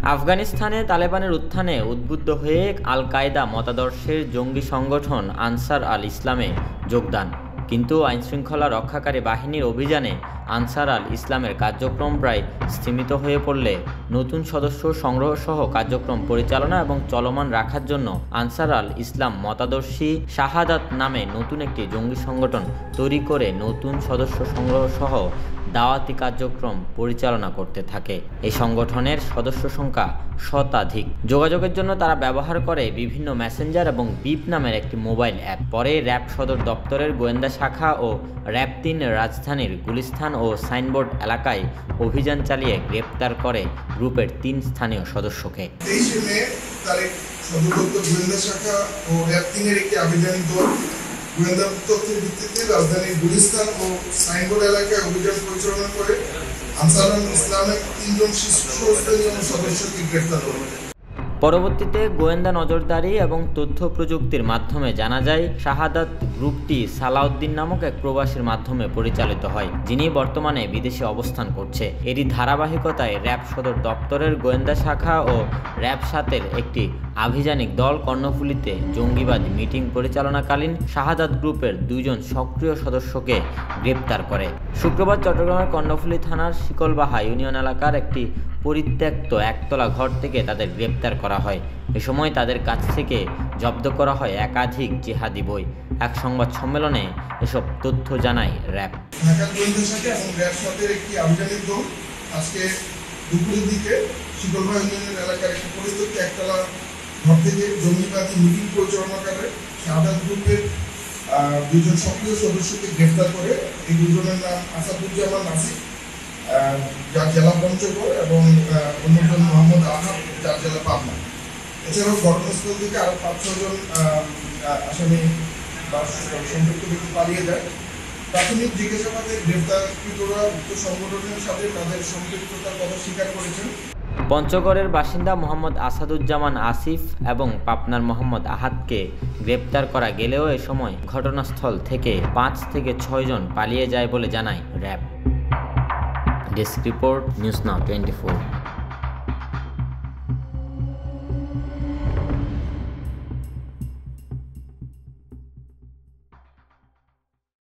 আফগানিস্তানে তালেবানের উত্থানে উদ্বুদ্ধ হয়ে আল কায়দা মতাদর্শের জঙ্গি সংগঠন আনসার আল ইসলামে যোগদান। কিন্তু আইনশৃঙ্খলা রক্ষাকারী বাহিনীর অভিযানে আনসার আল ইসলামের কার্যক্রম প্রায় স্থিমিত হয়ে পড়লে নতুন সদস্য সংগ্রহসহ কার্যক্রম পরিচালনা এবং চলমান রাখার জন্য আনসার আল ইসলাম মতাদর্শী শাহাদাত নামে নতুন একটি জঙ্গি সংগঠন তৈরি করে নতুন সদস্য সংগ্রহসহ দাওয়াতি কার্যক্রম পরিচালনা করতে থাকে। এই সংগঠনের সদস্য সংখ্যা শতাধিক। যোগাযোগের জন্য তারা ব্যবহার করে বিভিন্ন মেসেঞ্জার এবং বিপ নামের একটি মোবাইল অ্যাপ। পরে র্যাব সদর দপ্তরের গোয়েন্দা শাখা ও র্যাব ৩ রাজধানীর গুলিস্তান ও সাইনবোর্ড এলাকায় অভিযান চালিয়ে গ্রেপ্তার করে গ্রুপের ৩ স্থানীয় সদস্যকে। ২৩ মে তারিখ সদর দপ্তর গোয়েন্দা শাখা ও র্যাব ৩ এর একটি আভিযানিক দল গোয়েন্দা তথ্যের ভিত্তিতে রাজধানীর গুলিস্তান ও সাইনবোর্ড এলাকায় অভিযান পরিচালনা করে আনসার আল ইসলামের ৩ জন শীর্ষস্থানীয় সদস্যকে গ্রেফতার করে। পরবর্তীতে গোয়েন্দা নজরদারি এবং তথ্য প্রযুক্তির মাধ্যমে জানা যায় শাহাদাত গ্রুপটি সালাউদ্দিন নামক এক প্রবাসীর মাধ্যমে পরিচালিত হয়, যিনি বর্তমানে বিদেশে অবস্থান করছে। এরই ধারাবাহিকতায় র্যাব সদর দপ্তরের গোয়েন্দা শাখা ও র্যাব ৭-এর একটি আভিযানিক দল কর্ণফুলীতে জঙ্গিবাদী মিটিং পরিচালনাকালীন শাহাদাত গ্রুপের ২ জন সক্রিয় সদস্যকে গ্রেপ্তার করে। শুক্রবার চট্টগ্রামের কর্ণফুলী থানার শিকলবাহা ইউনিয়ন এলাকার একটি পরিত্যক্ত একতলা ঘর থেকে তাদের গ্রেপ্তার করা হয়। এ সময় তাদের কাছ থেকে জব্দ করা হয় একাধিক জিহাদি বই। এক সংবাদ সম্মেলনে এসব তথ্য জানায় র্যাব। ঢাকা গোয়েন্দা শাখা এবং র্যাব ৭-এর একটি আভিযানিক দল আজকে দুপুরের দিকে শিকলবাহা ইউনিয়ন এলাকার একটি পরিত্যক্ত একতলা ঘর থেকে জঙ্গিবাদী মিটিং পরিচালনা করে শাহাদাত গ্রুপের ২ জন সক্রিয় সদস্যকে গ্রেফতার করে। এই ২ জনের নাম আসাদুজ্জামান আসিফ, যার জেলা পঞ্চগড়, এবং অন্যজন মোহাম্মদ আহাদ, যার জেলা পাবনা। এছাড়াও ঘটনাস্থল থেকে আরও ৫-৬ জন আসামি বা সম্পৃক্ত ব্যক্তি পালিয়ে যায়। প্রাথমিক জিজ্ঞাসাবাদে গ্রেফতারকৃতরা উক্ত সংগঠনের সাথে তাদের সম্পৃক্ততার কথা স্বীকার করেছেন। পঞ্চগড়ের বাসিন্দা মোহাম্মদ আসাদুজ্জামান আসিফ এবং পাবনার মোহাম্মদ আহাদকে গ্রেপ্তার করা গেলেও এ সময় ঘটনাস্থল থেকে ৫ থেকে ৬ জন পালিয়ে যায় বলে জানায় RAB. Desk report, news now 24।